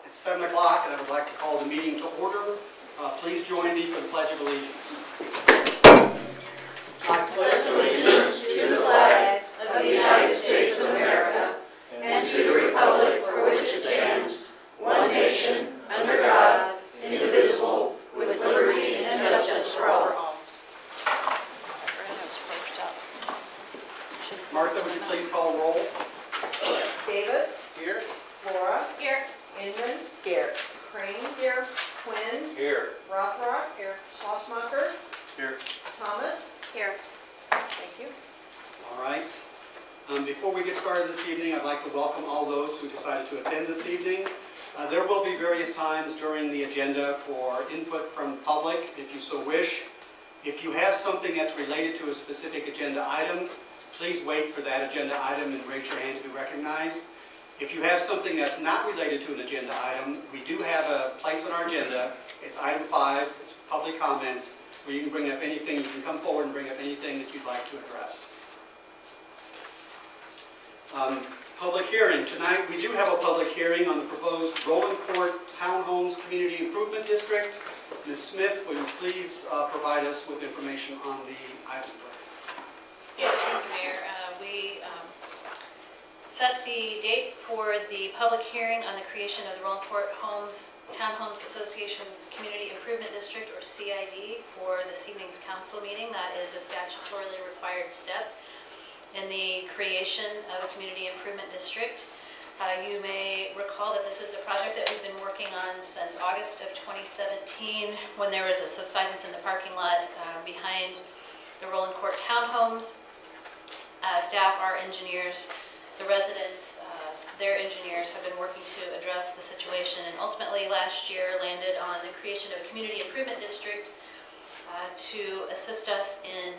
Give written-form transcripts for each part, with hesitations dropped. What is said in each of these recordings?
It's 7 o'clock, and I would like to call the meeting to order. Please join me for the Pledge of Allegiance. I pledge allegiance to the flag of the United States of America and to the republic for which it stands, one nation, under God, indivisible, with liberty and justice for all. Martha, would you please call roll? Davis. Here. Flora. Here. Inman. Here. Crane. Here. Quinn. Here. Rothrock. Here. Schlosmacher. Here. Thomas. Here. Thank you. All right. Before we get started this evening, I'd like to welcome all those who decided to attend this evening. There will be various times during the agenda for input from the public, if you so wish. If you have something that's related to a specific agenda item, please wait for that agenda item and raise your hand to be recognized. If you have something that's not related to an agenda item, we do have a place on our agenda. It's item 5. It's public comments, where you can bring up anything. You can come forward and bring up anything that you'd like to address. Public hearing. Tonight we do have a public hearing on the proposed Roeland Court Townhomes Community Improvement District. Ms. Smith, will you please provide us with information on the item, please? Yes, thank you, Mayor. We set the date for the public hearing on the creation of the Roeland Court Townhomes Association Community Improvement District, or CID, for this evening's council meeting. That is a statutorily required step in the creation of a community improvement district. You may recall that this is a project that we've been working on since August of 2017, when there was a subsidence in the parking lot behind the Roeland Court Townhomes. Staff, our engineers, the residents, their engineers have been working to address the situation, and ultimately last year landed on the creation of a community improvement district to assist us in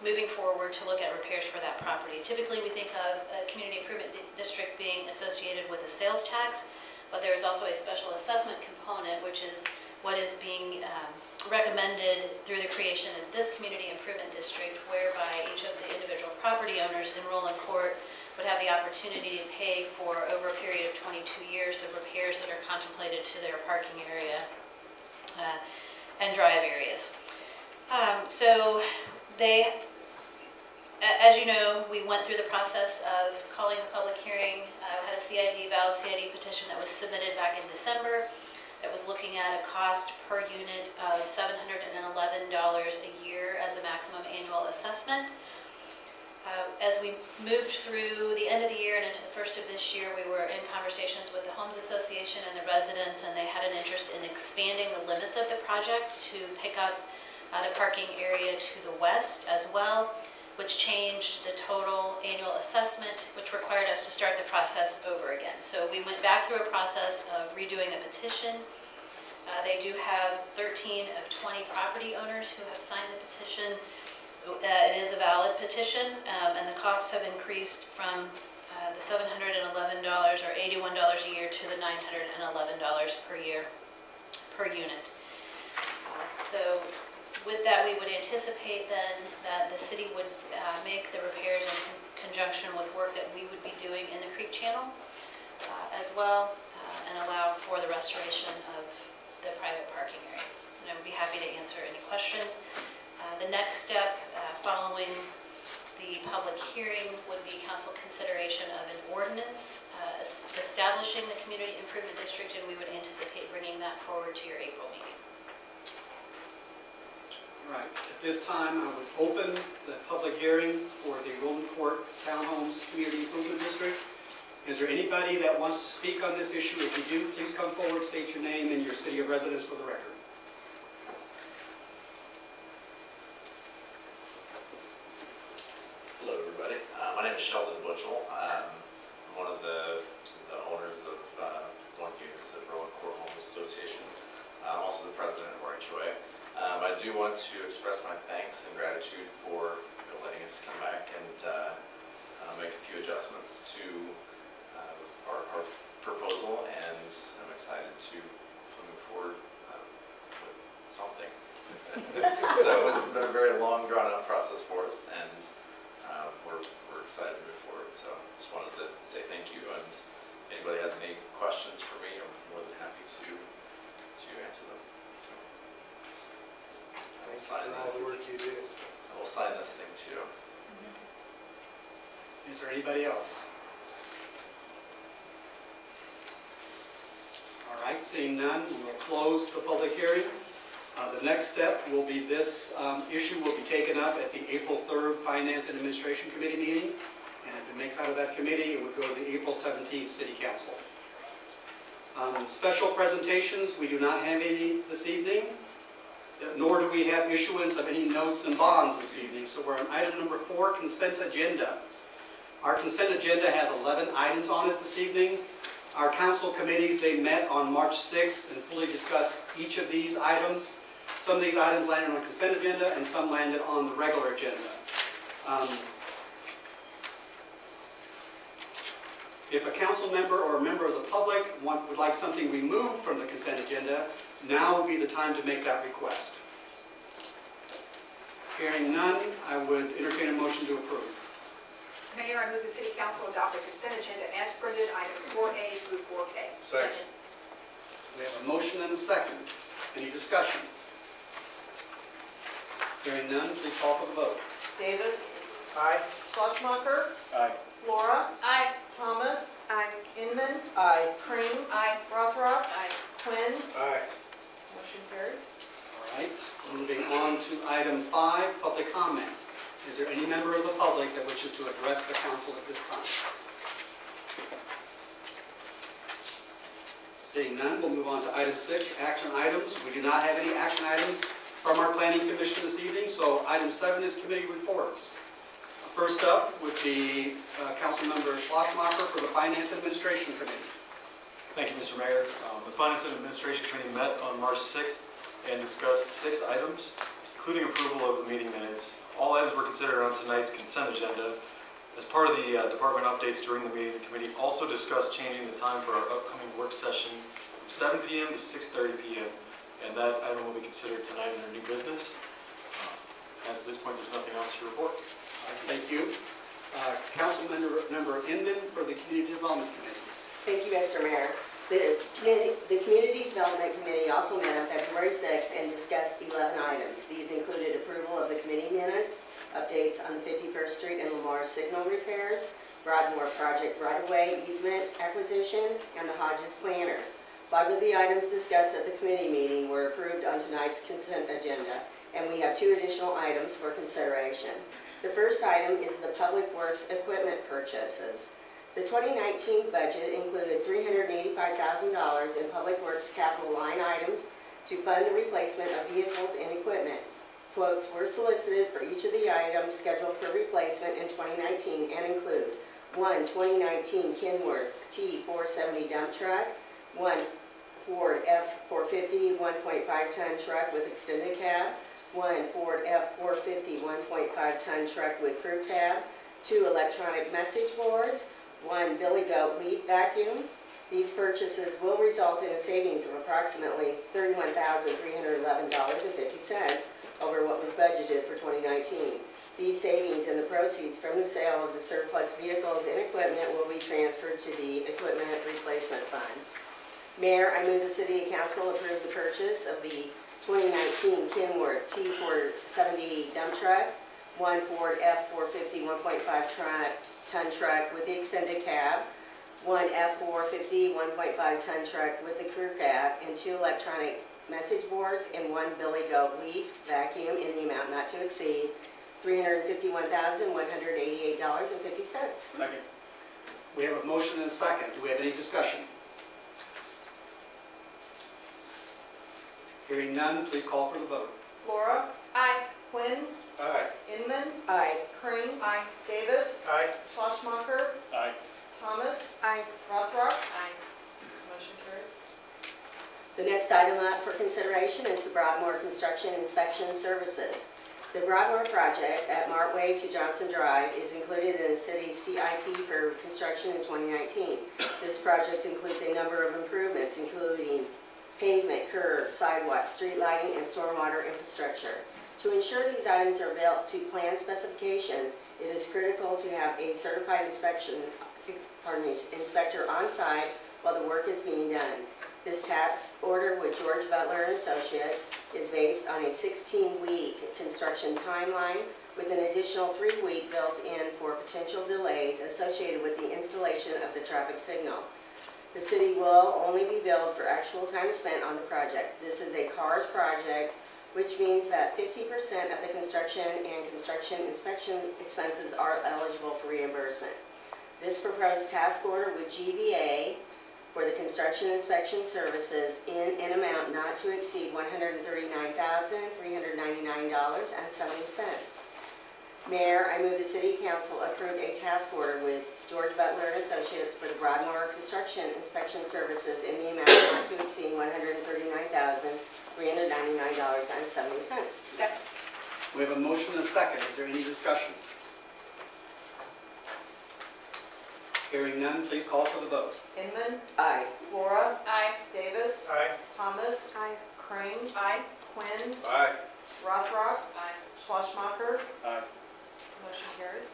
moving forward to look at repairs for that property. Typically we think of a community improvement district being associated with a sales tax, but there is also a special assessment component, which is what is being recommended through the creation of this community improvement district, whereby each of the individual property owners in Roeland Court would have the opportunity to pay for, over a period of 22 years, the repairs that are contemplated to their parking area and drive areas. So they, as you know, we went through the process of calling a public hearing, had a valid CID petition that was submitted back in December that was looking at a cost per unit of $711 a year as a maximum annual assessment. As we moved through the end of the year and into the first of this year, we were in conversations with the Homes Association and the residents, and they had an interest in expanding the limits of the project to pick up the parking area to the west as well, which changed the total annual assessment, which required us to start the process over again. So we went back through a process of redoing a petition. They do have 13 of 20 property owners who have signed the petition. It is a valid petition, and the costs have increased from the $711 or $81 a year to the $911 per year per unit. So with that, we would anticipate then that the city would make the repairs in conjunction with work that we would be doing in the creek channel as well, and allow for the restoration of the private parking areas. And I would be happy to answer any questions. The next step following the public hearing would be council consideration of an ordinance establishing the community improvement district, and we would anticipate bringing that forward to your April meeting. All right. At this time, I would open the public hearing for the Roeland Court Townhomes Community Improvement District. Is there anybody that wants to speak on this issue? If you do, please come forward, state your name and your city of residence for the record. Hello, everybody. My name is Sheldon Butchell. I'm one of the owners of one of the units of Roeland Court Homes Association. I'm also the president of our HOA. I do want to express my thanks and gratitude for letting us come back and make a few adjustments to our proposal, and I'm excited to move forward with something. So it's been a very long, drawn-out process for us, and we're excited to move forward. So just wanted to say thank you, and anybody has any questions for me, I'm more than happy to answer them. So, I will sign And all the work you do. I will sign this thing too. Is there anybody else? All right, seeing none, we will close the public hearing. The next step will be this issue will be taken up at the April 3rd Finance and Administration Committee meeting. And if it makes out of that committee, it would go to the April 17th City Council. Special presentations, we do not have any this evening, nor do we have issuance of any notes and bonds this evening. So we're on item number 4, consent agenda. Our consent agenda has 11 items on it this evening. Our council committees, they met on March 6th and fully discussed each of these items. Some of these items landed on the consent agenda and some landed on the regular agenda. If a council member or a member of the public would like something removed from the consent agenda, now would be the time to make that request. Hearing none, I would entertain a motion to approve. Mayor, I move the City Council adopt the consent agenda as printed, items 4A through 4K. Second. We have a motion and a second. Any discussion? Hearing none, please call for the vote. Davis, Aye. Schlesmacher, Aye. Flora, Aye. Thomas, Aye. Inman, Aye. Crane, Aye. Rothrock, Aye. Quinn. Aye. Motion carries. All right, moving on to item 5, public comments. Is there any member of the public that wishes to address the council at this time? Seeing none, we'll move on to item 6, action items. We do not have any action items from our planning commission this evening, so item 7 is committee reports. First up would be councilmember Schlesmacher for the Finance and Administration Committee. Thank you, Mr. Mayor. The Finance and Administration Committee met on March 6th and discussed 6 items, including approval of the meeting minutes. All items were considered on tonight's consent agenda. As part of the department updates during the meeting, the committee also discussed changing the time for our upcoming work session from 7 p.m. to 6:30 p.m. And that item will be considered tonight under new business. As of this point, there's nothing else to report. Thank you. Councilmember Inman for the Community Development Committee. Thank you, Mr. Mayor. The Community Development Committee also met on February 6th and discussed 11 items. These included approval of the committee minutes, updates on 51st Street and Lamar signal repairs, Broadmoor project right-of-way easement acquisition, and the Hodges planners. 5 of the items discussed at the committee meeting were approved on tonight's consent agenda, and we have 2 additional items for consideration. The first item is the Public Works equipment purchases. The 2019 budget included $385,000 in Public Works capital line items to fund the replacement of vehicles and equipment. Quotes were solicited for each of the items scheduled for replacement in 2019 and include 1 2019 Kenworth T470 dump truck, 1 Ford F450 1.5-ton truck with extended cab, 1 Ford F450 1.5-ton truck with crew cab, 2 electronic message boards, 1 Billy Goat leaf vacuum. These purchases will result in a savings of approximately $31,311.50 over what was budgeted for 2019. These savings and the proceeds from the sale of the surplus vehicles and equipment will be transferred to the Equipment Replacement Fund. Mayor, I move the City Council approve the purchase of the 2019 Kenworth T470 dump truck, 1 Ford F450 1.5-ton truck with the extended cab, 1 F450 1.5-ton truck with the crew cab, and 2 electronic message boards and 1 Billy Goat leaf vacuum in the amount not to exceed $351,188.50. Second. We have a motion and a second. Do we have any discussion? Hearing none, please call for the vote. Flora, Aye. Quinn, Aye. Inman, Aye. Crane, Aye. Davis, Aye. Schlesmacher, Aye. Thomas, Aye. Rothrock. Aye. Motion carries. The next item up for consideration is the Broadmoor Construction Inspection Services. The Broadmoor project at Mart Way to Johnson Drive is included in the city's CIP for construction in 2019. This project includes a number of improvements, including pavement, curb, sidewalk, street lighting, and stormwater infrastructure. To ensure these items are built to plan specifications, it is critical to have a certified inspector on site while the work is being done. This task order with George Butler and Associates is based on a 16-week construction timeline with an additional 3-week built in for potential delays associated with the installation of the traffic signal. The city will only be billed for actual time spent on the project. This is a CARS project, which means that 50% of the construction and construction inspection expenses are eligible for reimbursement. This proposed task order with GBA for the construction inspection services in an amount not to exceed $139,399.70. Mayor, I move the City Council approve a task order with George Butler and Associates for the Broadmoor construction inspection services in the amount not to exceed $139,399.70. Second. We have a motion and a second. Is there any discussion? Hearing none, please call for the vote. Inman, Aye. Flora, Aye. Davis, Aye. Thomas, Aye. Crane, Aye. Quinn, Aye. Rothrock, Aye. Schlesmacher. Aye. Motion carries.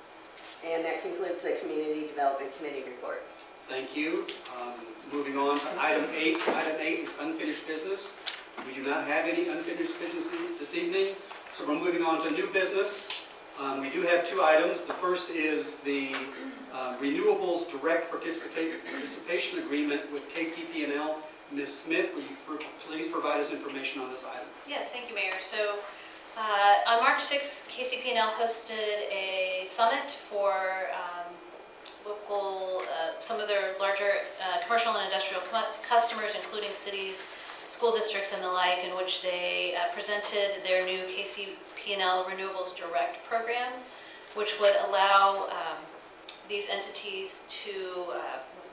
And that concludes the Community Development Committee report. Thank you. Moving on to item 8. Item 8 is unfinished business. We do not have any unfinished business this evening, so we're moving on to new business. We do have 2 items. The first is the Renewables Direct Participation Agreement with KCP&L. Ms. Smith, will you please provide us information on this item? Yes, thank you, Mayor. So on March 6th, KCP&L hosted a summit for local, some of their larger commercial and industrial customers, including cities, school districts, and the like, in which they presented their new KCP&L Renewables Direct program, which would allow these entities to,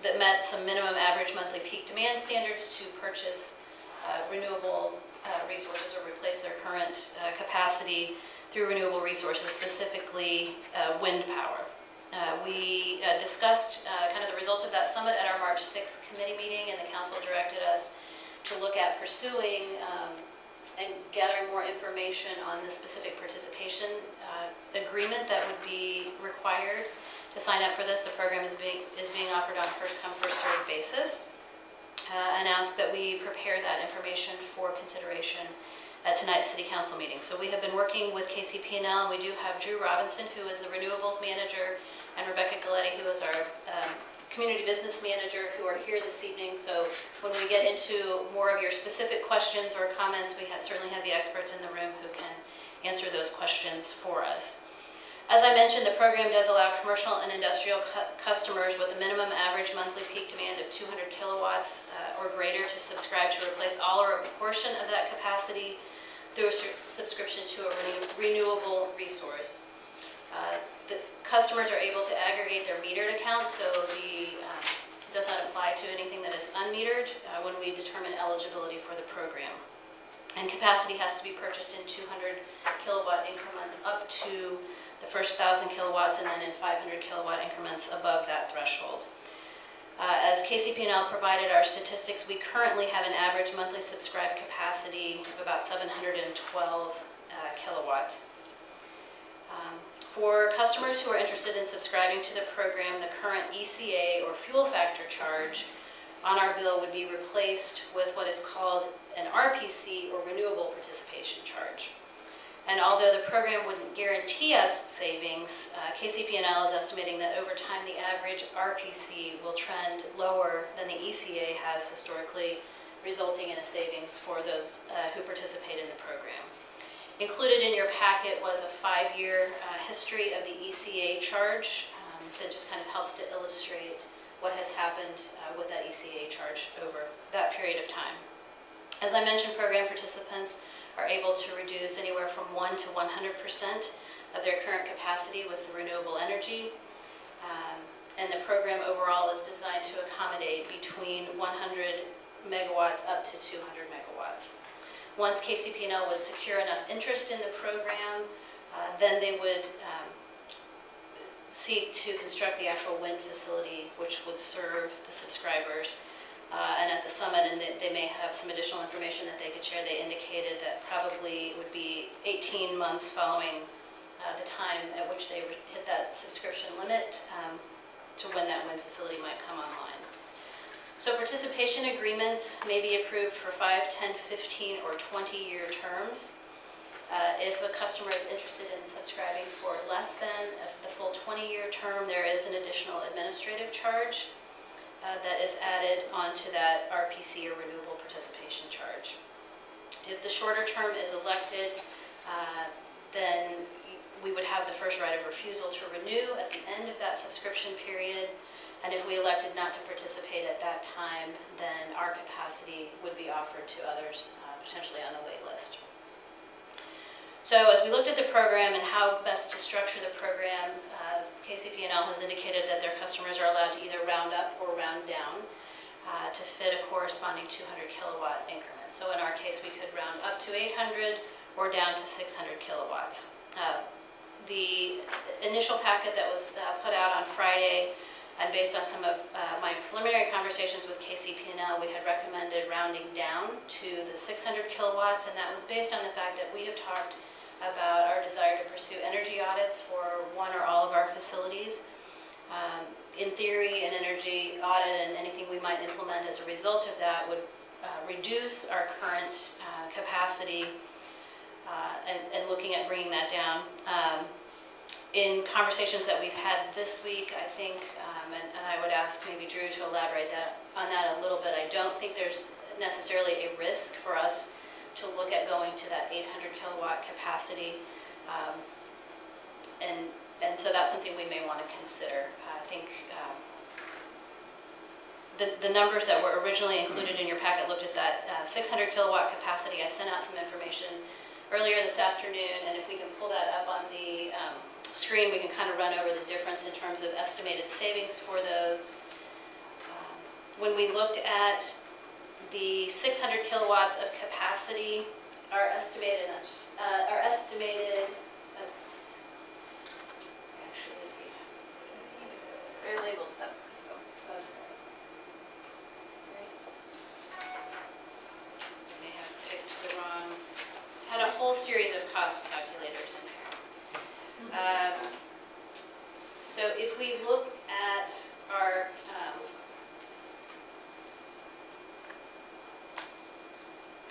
that met some minimum average monthly peak demand standards, to purchase renewable resources or replace their current capacity through renewable resources, specifically wind power. We discussed kind of the results of that summit at our March 6th committee meeting, and the council directed us to look at pursuing and gathering more information on the specific participation agreement that would be required to sign up for this. The program is being offered on a first-come, first-served basis, and ask that we prepare that information for consideration at tonight's City Council meeting. So we have been working with KCP&L, and we do have Drew Robinson, who is the Renewables Manager, and Rebecca Galletti, who is our Community Business Manager, who are here this evening. So when we get into more of your specific questions or comments, we certainly have the experts in the room who can answer those questions for us. As I mentioned, the program does allow commercial and industrial customers with a minimum average monthly peak demand of 200 kilowatts or greater to subscribe to replace all or a portion of that capacity through a subscription to a renewable resource. The customers are able to aggregate their metered accounts, so it does not apply to anything that is unmetered when we determine eligibility for the program. And capacity has to be purchased in 200 kilowatt increments up to the first 1,000 kilowatts, and then in 500 kilowatt increments above that threshold. As KCP&L provided our statistics, we currently have an average monthly subscribed capacity of about 712 kilowatts. For customers who are interested in subscribing to the program, the current ECA or fuel factor charge on our bill would be replaced with what is called an RPC or renewable participation charge. And although the program wouldn't guarantee us savings, KCP&L is estimating that over time the average RPC will trend lower than the ECA has historically, resulting in a savings for those who participate in the program. Included in your packet was a 5-year history of the ECA charge that just kind of helps to illustrate what has happened with that ECA charge over that period of time. As I mentioned, program participants are able to reduce anywhere from 1% to 100% of their current capacity with the renewable energy. And the program overall is designed to accommodate between 100 megawatts up to 200 megawatts. Once KCP&L would secure enough interest in the program, then they would seek to construct the actual wind facility which would serve the subscribers. And at the summit, and they may have some additional information that they could share, they indicated that probably it would be 18 months following the time at which they would hit that subscription limit to when that wind facility might come online. So participation agreements may be approved for 5, 10, 15, or 20-year terms. If a customer is interested in subscribing for less than the full 20-year term, there is an additional administrative charge that is added onto that RPC, or renewable participation charge. If the shorter term is elected, then we would have the first right of refusal to renew at the end of that subscription period. And if we elected not to participate at that time, then our capacity would be offered to others potentially on the wait list. So as we looked at the program and how best to structure the program, KCP&L has indicated that their customers are allowed to either round up or round down to fit a corresponding 200 kilowatt increment. So in our case, we could round up to 800 or down to 600 kilowatts. The initial packet that was put out on Friday, and based on some of my preliminary conversations with KCP&L, we had recommended rounding down to the 600 kilowatts, and that was based on the fact that we have talked about our desire to pursue energy audits for one or all of our facilities. In theory, an energy audit and anything we might implement as a result of that would reduce our current capacity and looking at bringing that down. In conversations that we've had this week, I think, and I would ask maybe Drew to elaborate on that a little bit, I don't think there's necessarily a risk for us to look at going to that 800 kilowatt capacity. And so that's something we may want to consider. I think the numbers that were originally included in your packet looked at that 600 kilowatt capacity. I sent out some information earlier this afternoon, and if we can pull that up on the screen, we can kind of run over the difference in terms of estimated savings for those. When we looked at the 600 kilowatts of capacity, our estimated, that's actually, They're labeled separate. oh, sorry. I may have picked the wrong, had a whole series of cost calculators in there. So if we look at our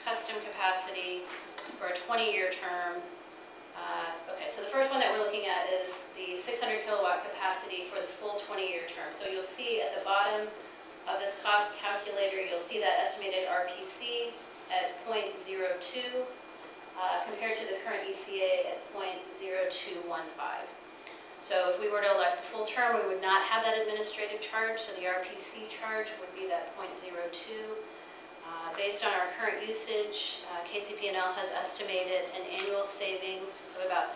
custom capacity for a 20-year term, okay, so the first one that we're looking at is the 600 kilowatt capacity for the full 20-year term. So you'll see at the bottom of this cost calculator, you'll see that estimated RPC at 0.02 compared to the current ECA at 0.0215. So if we were to elect the full term, we would not have that administrative charge, so the RPC charge would be that 0.02. Based on our current usage, KCP&L has estimated an annual savings of about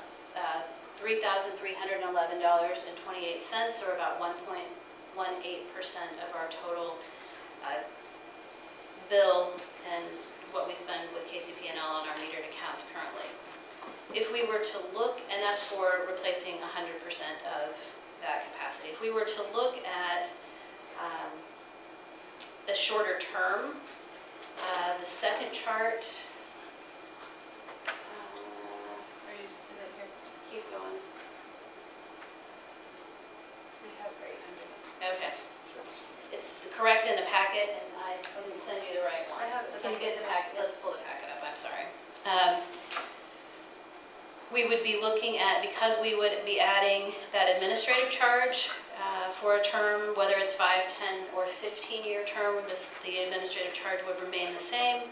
$3,311.28, or about 1.18% of our total bill and what we spend with KCP&L on our metered accounts currently. If we were to look, and that's for replacing 100% of that capacity, if we were to look at a shorter term, the second chart, keep going. Okay. It's correct in the packet, and I didn't send you the right one. Can you get the packet? Let's pull the packet up, I'm sorry. We would be looking at, because we would be adding that administrative charge for a term, whether it's 5, 10, or 15-year term, the administrative charge would remain the same.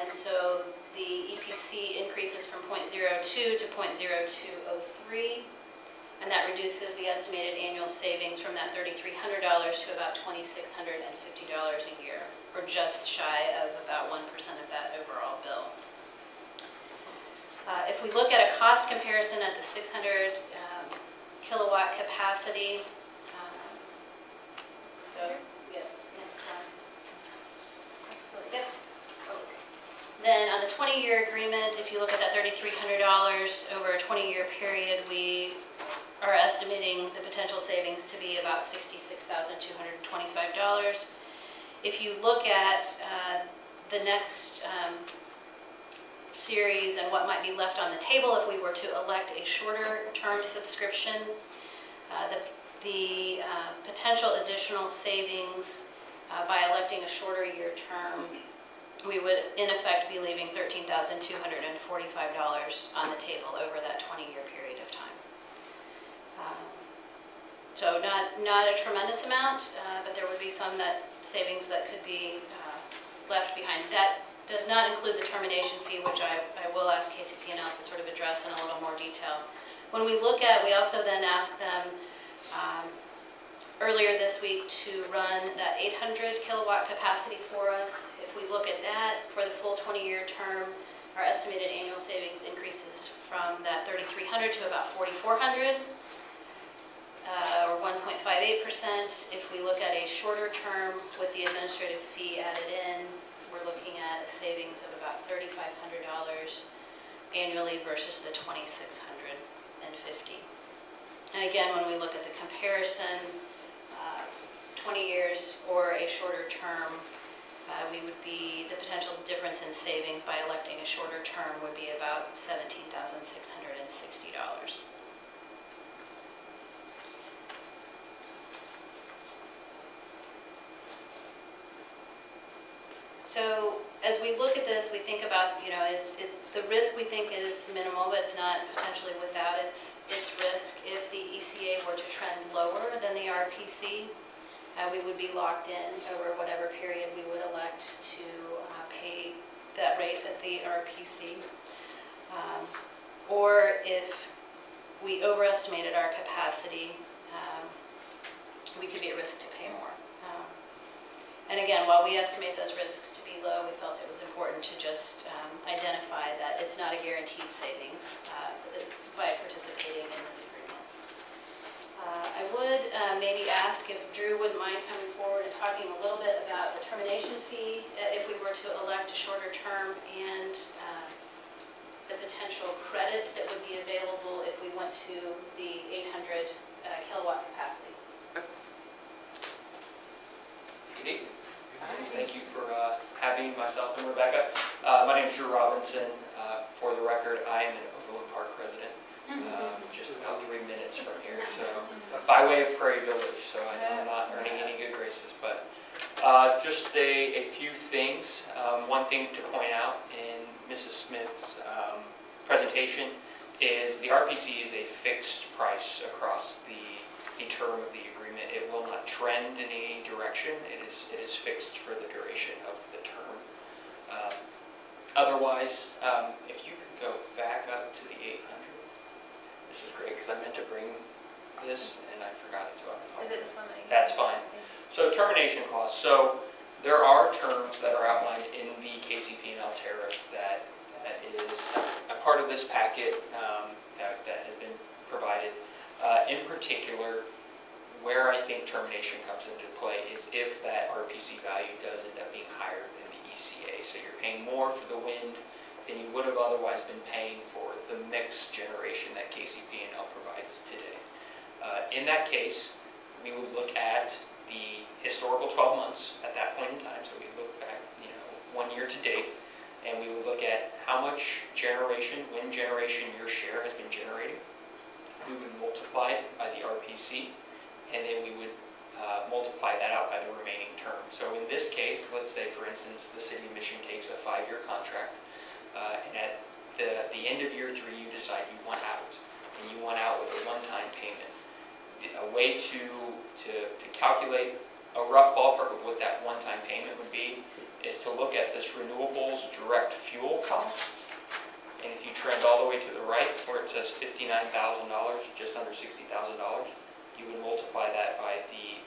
And so the EPC increases from 0.02 to 0.0203, and that reduces the estimated annual savings from that $3,300 to about $2,650 a year, or just shy of about 1% of that overall bill. If we look at a cost comparison at the 600 kilowatt capacity, let's go, yeah, next one. Yep. Then on the 20-year agreement, if you look at that $3,300 over a 20-year period, we are estimating the potential savings to be about $66,225. If you look at the next series and what might be left on the table if we were to elect a shorter term subscription, the potential additional savings by electing a shorter year term, we would in effect be leaving $13,245 on the table over that 20-year period of time. So not a tremendous amount, but there would be some savings that could be left behind. That does not include the termination fee, which I will ask KCP&L to sort of address in a little more detail. When we look at, we also then ask them earlier this week to run that 800 kilowatt capacity for us. If we look at that for the full 20-year term, our estimated annual savings increases from that 3,300 to about 4,400. Or 1.58%. If we look at a shorter term with the administrative fee added in, we're looking at a savings of about $3,500 annually versus the $2,650. And again, when we look at the comparison, 20 years or a shorter term, we would be, the potential difference in savings by electing a shorter term would be about $17,660. So as we look at this, we think about, the risk we think is minimal, but it's not potentially without its risk. If the ECA were to trend lower than the RPC, we would be locked in over whatever period we would elect to pay that rate at the RPC. Or if we overestimated our capacity, we could be at risk to pay more. And again, while we estimate those risks to be low, we felt it was important to just identify that it's not a guaranteed savings by participating in this agreement. I would maybe ask if Drew wouldn't mind coming forward and talking a little bit about the termination fee if we were to elect a shorter term, and the potential credit that would be available if we went to the 800 kilowatt capacity. Good evening. Thank you for having myself and Rebecca. My name is Drew Robinson. For the record, I am an Overland Park resident, just about 3 minutes from here, so by way of Prairie Village, so I know I'm not earning any good graces, but just a few things. One thing to point out in Mrs. Smith's presentation is the RPC is a fixed price across the term of the agreement. It will not trend in any direction. It is fixed for the duration of the term. Otherwise, if you could go back up to the 800. This is great because I meant to bring this and I forgot it. So Is it the one that you that's fine. So termination costs. So there are terms that are outlined in the KCP&L tariff that is a part of this packet that has been provided. In particular, where I think termination comes into play is if that RPC value does end up being higher than the ECA. So you're paying more for the wind than you would have otherwise been paying for the mixed generation that KCP&L provides today. In that case, we would look at the historical 12 months at that point in time. So we look back, 1 year to date, and we would look at how much generation, wind generation your share has been generating. We would multiply it by the RPC, and then we would multiply that out by the remaining term. So in this case, let's say, for instance, the City of Mission takes a 5-year contract, and at the end of year 3, you decide you want out, and you want out with a one-time payment. A way to calculate a rough ballpark of what that one-time payment would be is to look at this renewables direct fuel cost. And if you trend all the way to the right, where it says $59,000, just under $60,000, you would multiply that by the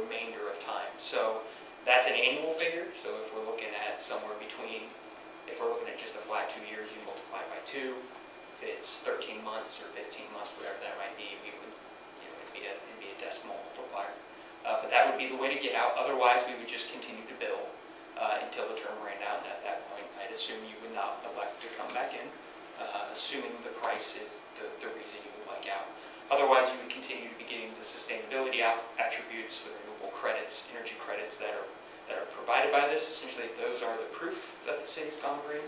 remainder of time. So that's an annual figure. So if we're looking at somewhere between, if we're looking at just a flat 2 years, you multiply by 2. If it's 13 months or 15 months, whatever that might be, we would, it'd be a decimal multiplier. But that would be the way to get out. Otherwise, we would just continue to bill until the term ran out. And at that point, I'd assume you would not elect to come back in, assuming the price is the reason you would like out. Otherwise, you would continue to be getting the sustainability attributes, the renewable credits, energy credits that are provided by this. Essentially, those are the proof that the city's gone green.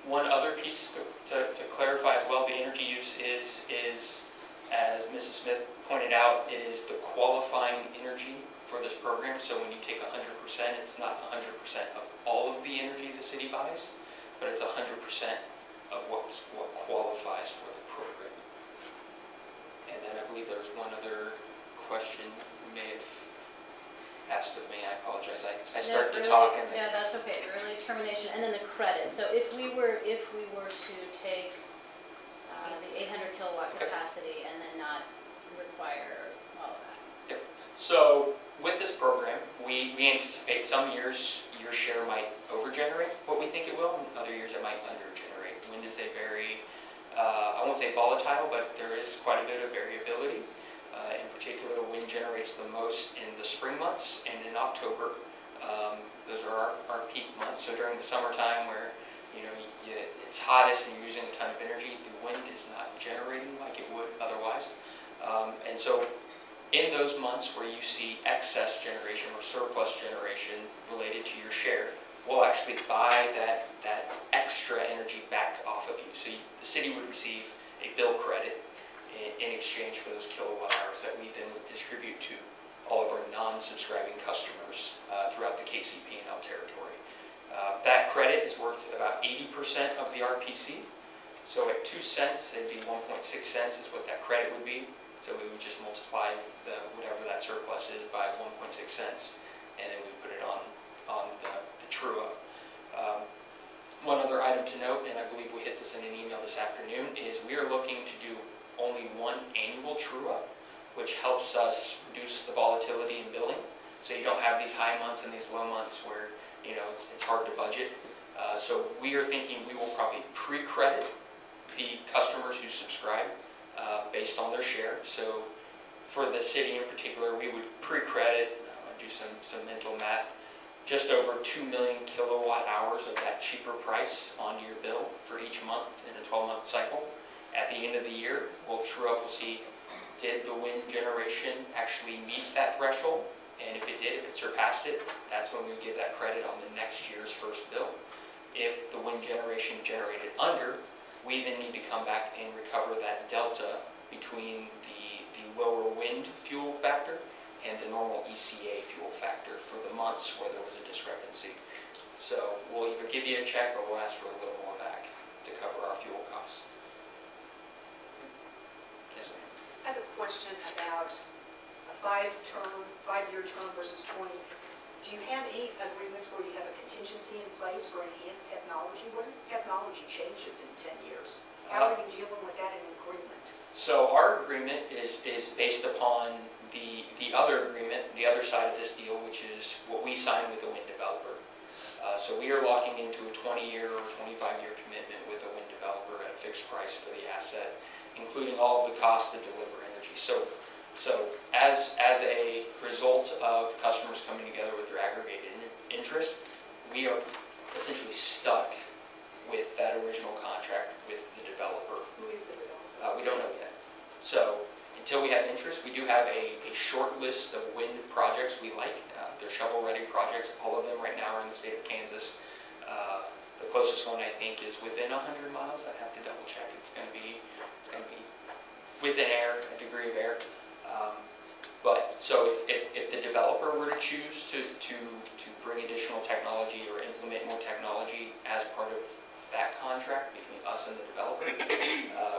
One other piece to clarify as well, the energy use is, as Mrs. Smith pointed out, it is the qualifying energy for this program. So when you take 100%, it's not 100% of all of the energy the city buys, but it's 100% of what qualifies for the program. And then I believe there was one other question you may have asked of me. I apologize. I started to talk and Yeah, that's okay. Early termination, and then the credit. So if we were to take the 800 kilowatt capacity and then not require all of that. so with this program, we anticipate some years your share might overgenerate what we think it will, and other years it might undergenerate. Wind is a very, I won't say volatile, but there is quite a bit of variability. In particular, wind generates the most in the spring months and in October. Those are our peak months. So during the summertime where it's hottest and you're using a ton of energy, the wind is not generating like it would otherwise. And so in those months where you see excess generation or surplus generation related to your share, we'll actually buy that extra energy back off of you. So the city would receive a bill credit in exchange for those kilowatt hours that we then would distribute to all of our non-subscribing customers throughout the KCP and L territory. That credit is worth about 80% of the RPC. So at 2 cents, it'd be 1.6 cents is what that credit would be. So we would just multiply whatever that surplus is by 1.6 cents, and then we put it on the true-up. One other item to note, and I believe we hit this in an email this afternoon, is we are looking to do only one annual true-up, which helps us reduce the volatility in billing. So you don't have these high months and these low months where it's hard to budget. So we are thinking we will probably pre-credit the customers who subscribe based on their share. So for the city in particular, we would pre-credit, do some mental math, just over 2 million kilowatt hours of that cheaper price on your bill for each month in a 12-month cycle. At the end of the year, we'll true up, we'll see, did the wind generation actually meet that threshold? And if it did, if it surpassed it, that's when we would give that credit on the next year's first bill. If the wind generation generated under, we then need to come back and recover that delta between the lower wind fuel factor and the normal ECA fuel factor for the months where there was a discrepancy. So we'll either give you a check or we'll ask for a little more back to cover our fuel costs. Yes, ma'am. I have a question about a 5-year term versus 20. Do you have any agreements where you have a contingency in place for enhanced technology? What if technology changes in 10 years? How are you dealing with that in agreement? So our agreement is based upon the other agreement, the other side of this deal, which is what we signed with a wind developer. So we are locking into a 20-year or 25-year commitment with a wind developer at a fixed price for the asset, including all of the costs to deliver energy. So as a result of customers coming together with their aggregated interest, we are essentially stuck with that original contract with the developer. Who is the developer? We don't know yet. So until we have interest, we do have a short list of wind projects we like. They're shovel-ready projects. All of them right now are in the state of Kansas. The closest one I think is within 100 miles. I'd have to double check. It's going to be within air, a degree of air. But so if the developer were to choose to bring additional technology or implement more technology as part of that contract between us and the developer,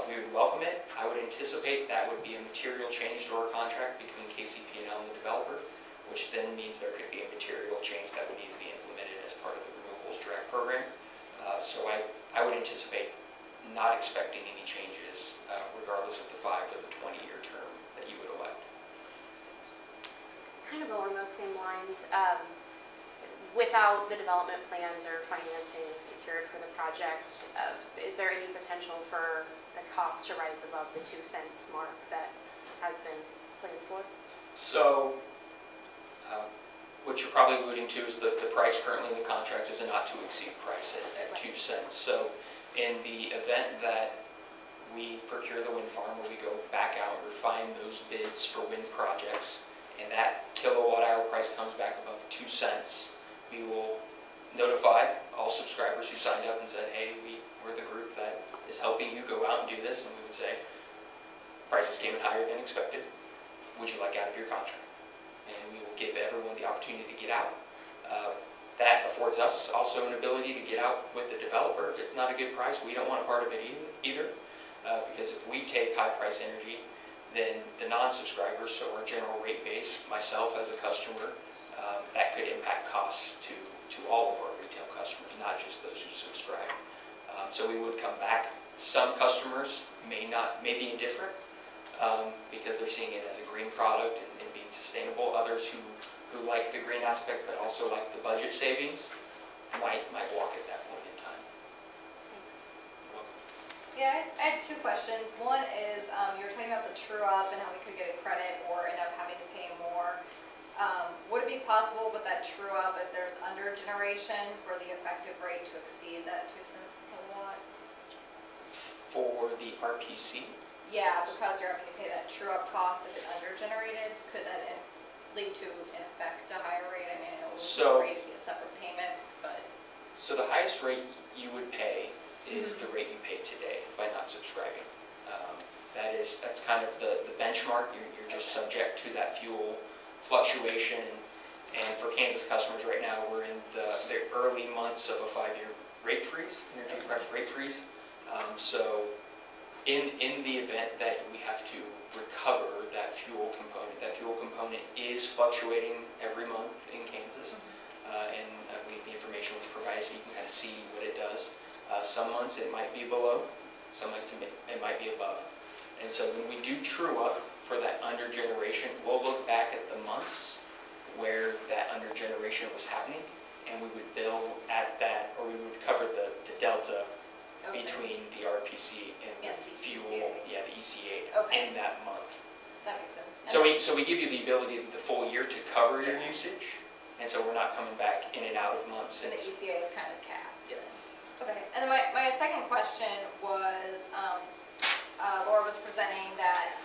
we would welcome it. I would anticipate that would be a material change to our contract between KCP&L and the developer, which then means there could be a material change that would need to be implemented as part of the Renewables Direct program. So I would anticipate not expecting any changes regardless of the 5 or the 20-year term that you would elect. Kind of along those same lines, without the development plans or financing secured for the project, is there any potential for the cost to rise above the 2 cents mark that has been planned for? So what you're probably alluding to is the price currently in the contract is a not to exceed price at 2 cents. So in the event that we procure the wind farm, where we go back out and refine those bids for wind projects, and that kilowatt hour price comes back above 2 cents, we will notify all subscribers who signed up and said, hey, we're the group that is helping you go out and do this, and we would say, prices came in higher than expected. Would you like out of your contract? And we will give everyone the opportunity to get out. That affords us also an ability to get out with the developer. If it's not a good price, we don't want a part of it either. Because if we take high price energy, then the non-subscribers, so our general rate base, myself as a customer, that could impact costs to all of our retail customers, not just those who subscribe. So we would come back. Some customers may be indifferent because they're seeing it as a green product and being sustainable. Others who like the green aspect but also like the budget savings might walk at that point in time. Yeah, I had two questions. One is, you were talking about the true up and how we could get a credit or end up having to pay more. Would it be possible with that true up if there's under generation for the effective rate to exceed that 2 cents a kilowatt? For the RPC? Yeah, because you're having to pay that true up cost if it's under generated, could that lead to, in effect, a higher rate? I mean, it would be a separate payment, but... So the highest rate you would pay is the rate you pay today by not subscribing. That's kind of the benchmark. You're just subject to that fuel fluctuation. And for Kansas customers right now, we're in the early months of a 5-year rate freeze, energy price rate freeze. So in the event that we have to recover that fuel component is fluctuating every month in Kansas. And I believe the information was provided so you can kind of see what it does. Some months it might be below, some months it might be above. And so when we do true up for that under generation, we'll look back at the months where that under generation was happening, and we would bill at that, or we would cover the delta between the RPC and the fuel, the ECA in that month. That makes sense. So we give you the ability the full year to cover your usage, and so we're not coming back in and out of months. And the ECA is kind of capped. Yeah. Okay, and then my second question was, Laura was presenting that,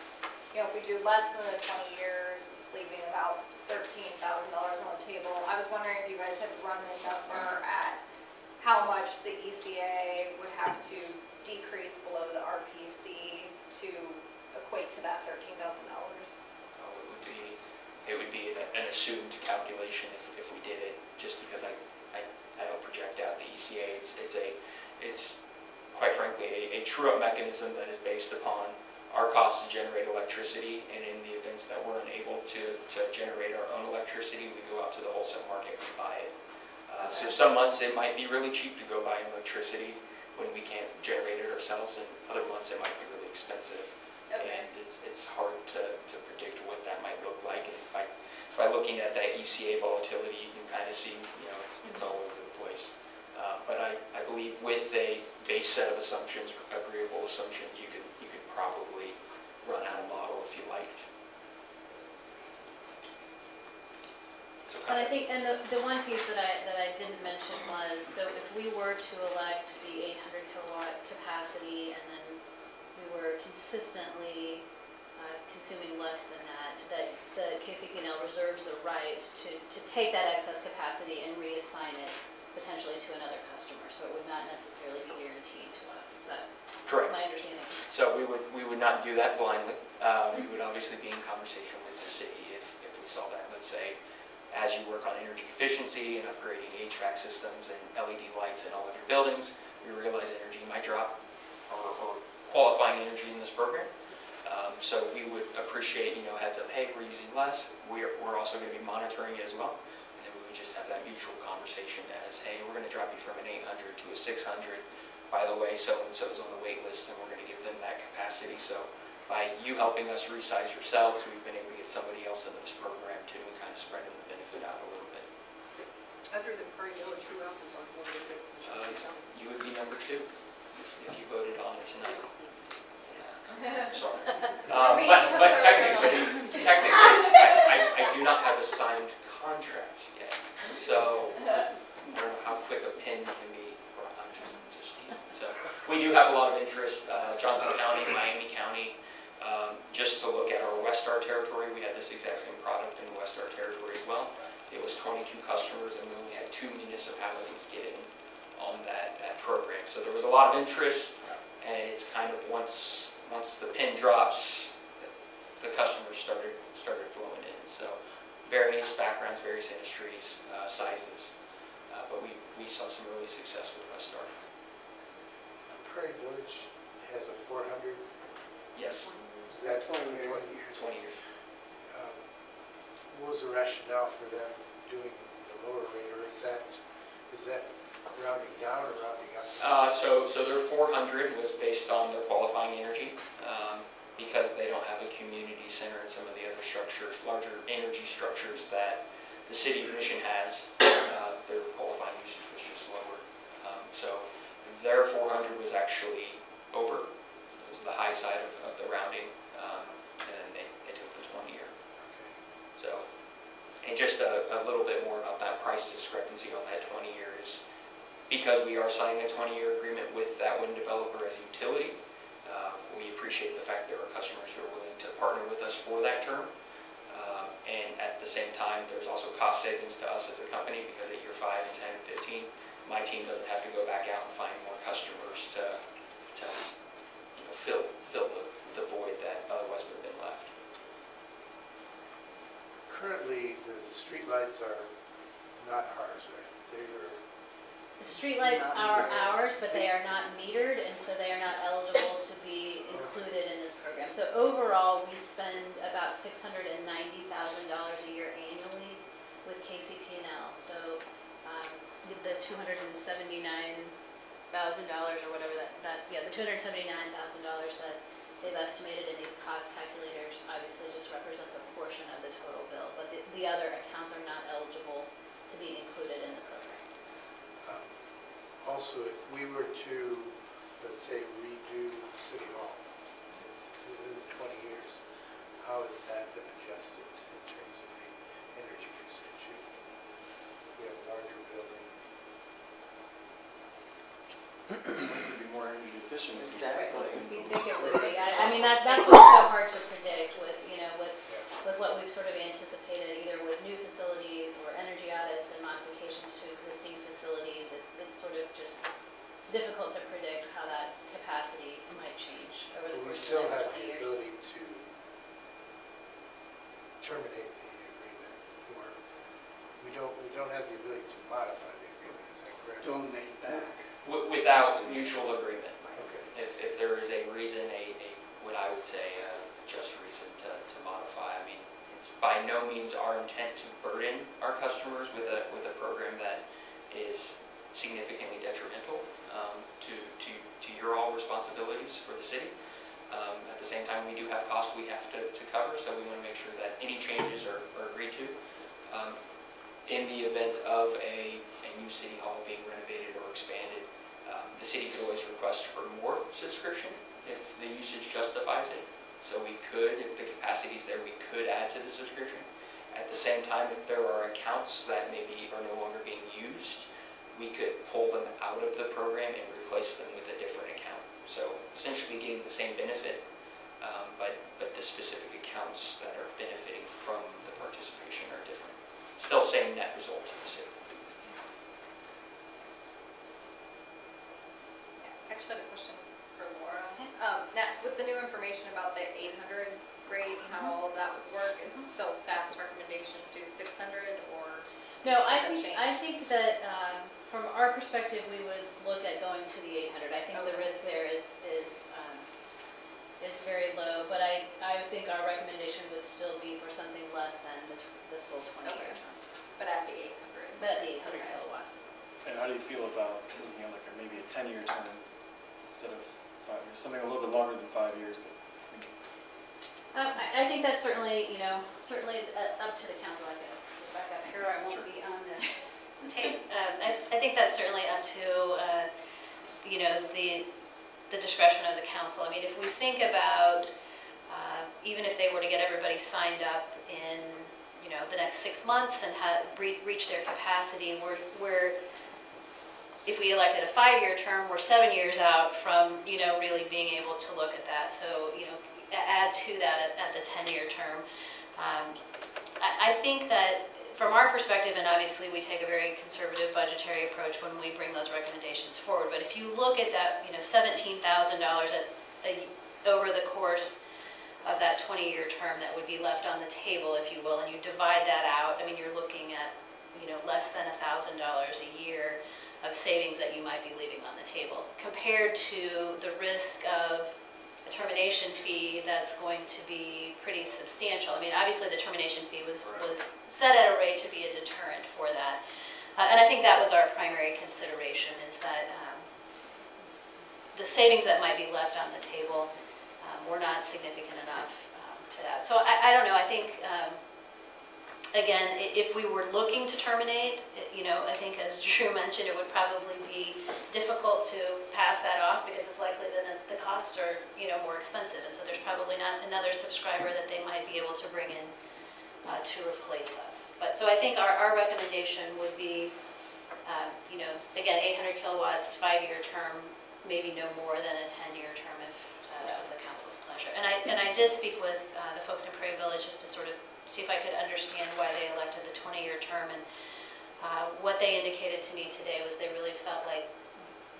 if we do less than the 20 years, it's leaving about $13,000 on the table. I was wondering if you guys had run the number at how much the ECA would have to decrease below the RPC to equate to that $13,000. It would be an assumed calculation if we did it, just because I don't project out the ECA. It's quite frankly a true-up mechanism that is based upon our cost to generate electricity, and in the events that we're unable to generate our own electricity, we go out to the wholesale market and buy it. So some months it might be really cheap to go buy electricity when we can't generate it ourselves, and other months it might be really expensive. And it's hard to predict what that might look like. And by looking at that ECA volatility, you can kind of see, it's all over the place. But I believe with a base set of assumptions, agreeable assumptions, you could probably run out a model if you liked. But I think, and the one piece that I didn't mention was, so if we were to elect the 800 kilowatt capacity and then we were consistently consuming less than that the KCP&L reserves the right to take that excess capacity and reassign it potentially to another customer. So it would not necessarily be guaranteed to us. Is that correct? My understanding? So we would not do that blindly. We would obviously be in conversation with the city if we saw that. Let's say, as you work on energy efficiency and upgrading HVAC systems and LED lights in all of your buildings, we realize energy might drop, or qualifying energy in this program. So we would appreciate, heads up, hey, we're using less. We're also going to be monitoring it as well. And then we would just have that mutual conversation as, hey, we're going to drop you from an 800 to a 600. By the way, so-and-so is on the wait list, and we're going to give them that capacity. So by you helping us resize yourselves, we've been able to get somebody else into this program too, and kind of spreading the benefit out a little bit. Other than Carnegie, who else is on board with this? You would be number 2 if you voted on it tonight. I'm sorry. But technically, I do not have a signed contract yet. So I don't know how quick a pin can be. I'm just teasing. So we do have a lot of interest. Johnson County, Miami County. Just to look at our West Star territory, we had this exact same product in the West Star territory as well. It was 22 customers, and we only had 2 municipalities get in on that program. So there was a lot of interest, and it's kind of once the pin drops, the customers started flowing in. So various backgrounds, various industries, sizes, but we saw some early success with West Star. Prairie Village has a 400. Yes, Is that 20 years? 20 years. What was the rationale for them doing the lower rate, or is that rounding down or rounding up? So their 400 was based on their qualifying energy, because they don't have a community center and some of the other structures, larger energy structures that the city of Mission has. Their qualifying usage was just lower. So their 400 was actually over. It was the high side of the rounding, and then they took the 20-year. So, and just a little bit more about that price discrepancy on that 20-year is because we are signing a 20-year agreement with that wind developer as a utility. We appreciate the fact there are customers who are willing to partner with us for that term. And at the same time, there's also cost savings to us as a company because at year 5 and 10 and 15, my team doesn't have to go back out and find more customers to fill the void that otherwise would have been left. Currently, the streetlights are not ours, right? They are. The streetlights are ours, but they are not metered, and so they are not eligible to be included in this program. So overall, we spend about $690,000 a year annually with KCP&L. So the $279,000 or whatever the $279,000 that they've estimated in these cost calculators obviously just represents a portion of the total bill, but the other accounts are not eligible to be included in the program. Also, if we were to, let's say, redo City Hall within 20 years, how is that then adjusted in terms of the energy usage? If we have a larger building. It could be more energy efficient. Exactly. We think it would be. I mean, that's what's so hard to predict with, with what we've sort of anticipated, either with new facilities or energy audits and modifications to existing facilities. It's sort of just, it's difficult to predict how that capacity might change over the course of the next 20 years. We still have the ability to terminate the agreement, or we don't have the ability to modify the agreement, is that correct? Donate back. Without mutual agreement. Okay. If there is a reason, what I would say a just reason to modify. I mean, it's by no means our intent to burden our customers with a program that is significantly detrimental to your all responsibilities for the city. At the same time, we do have costs we have to cover, so we want to make sure that any changes are agreed to. In the event of a new city hall being renovated or expanded, the city could always request for more subscription if the usage justifies it. So we could, if the capacity is there, we could add to the subscription. At the same time, if there are accounts that maybe are no longer being used, we could pull them out of the program and replace them with a different account. So essentially getting the same benefit, but the specific accounts that are benefiting from the participation are different. Still same net result to the city. Actually, I had a question for Laura. Now, with the new information about the 800 rate, how all of that would work, is it still staff's recommendation to do 600, or? No, I think that from our perspective, we would look at going to the 800. I think the risk there is very low, but I think our recommendation would still be for something less than the full 20-year term. But at the 800. But at the 800 kilowatts. And how do you feel about like maybe a 10-year term instead of 5 years? Something a little bit longer than 5 years, but. I think that's certainly, certainly up to the council. I can get back up here. I won't be on the tape. I think that's certainly up to, the discretion of the council. I mean, if we think about, even if they were to get everybody signed up in, the next 6 months and reach their capacity, if we elected a 5-year term, we're 7 years out from, really being able to look at that. So, add to that at the 10-year term. I think that from our perspective, and obviously we take a very conservative budgetary approach when we bring those recommendations forward, but if you look at that, $17,000 over the course of that 20-year term that would be left on the table, if you will, and you divide that out, I mean, you're looking at, less than $1,000 a year of savings that you might be leaving on the table, compared to the risk of a termination fee that's going to be pretty substantial. I mean, obviously the termination fee was set at a rate to be a deterrent for that. And I think that was our primary consideration, is that the savings that might be left on the table were not significant enough to that. So I don't know, I think, again, if we were looking to terminate, I think as Drew mentioned, it would probably be difficult to pass that off, because it's likely that the costs are, more expensive, and so there's probably not another subscriber that they might be able to bring in to replace us. But so I think our recommendation would be, again, 800 kilowatts, 5-year term, maybe no more than a 10-year term if that was the council's pleasure. And I did speak with the folks in Prairie Village just to sort of see if I could understand why they elected the 20-year term, and what they indicated to me today was they really felt like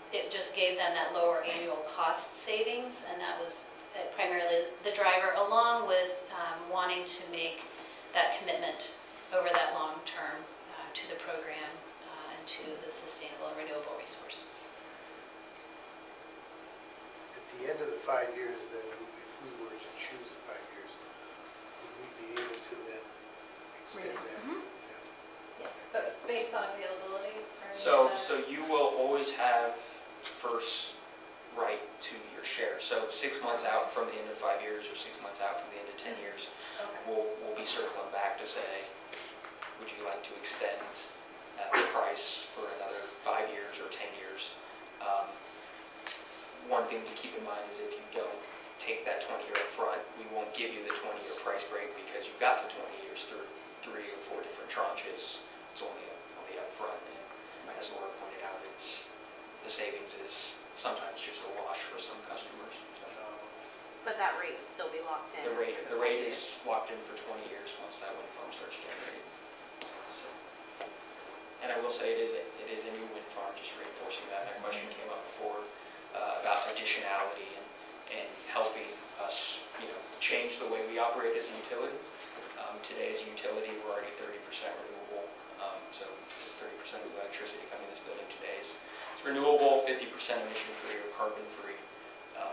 it just gave them that lower annual cost savings, and that was primarily the driver, along with wanting to make that commitment over that long term to the program and to the sustainable and renewable resource. At the end of the 5 years, then, if we were to choose the 5 years, would we be able to then extend that? Mm-hmm. Yeah. Yes, that's based on availability. So you will always have first right to your share. So 6 months out from the end of 5 years, or 6 months out from the end of 10 years, we'll be circling back to say, would you like to extend the price for another 5 years or 10 years? One thing to keep in mind is if you don't take that 20-year up front, we won't give you the 20-year price break, because you've got to 20 years through 3 or 4 different tranches. It's only up front, and as Laura pointed out, the savings is sometimes just a wash for some customers. But that rate would still be locked in? The rate is locked in for 20 years once that wind farm starts generating. So, and I will say it is a new wind farm, just reinforcing that. That question came up before about additionality and helping us, change the way we operate as a utility. Today as a utility, we're already 30% renewable, so 30% of the electricity coming in this building today is renewable, 50% emission-free or carbon-free.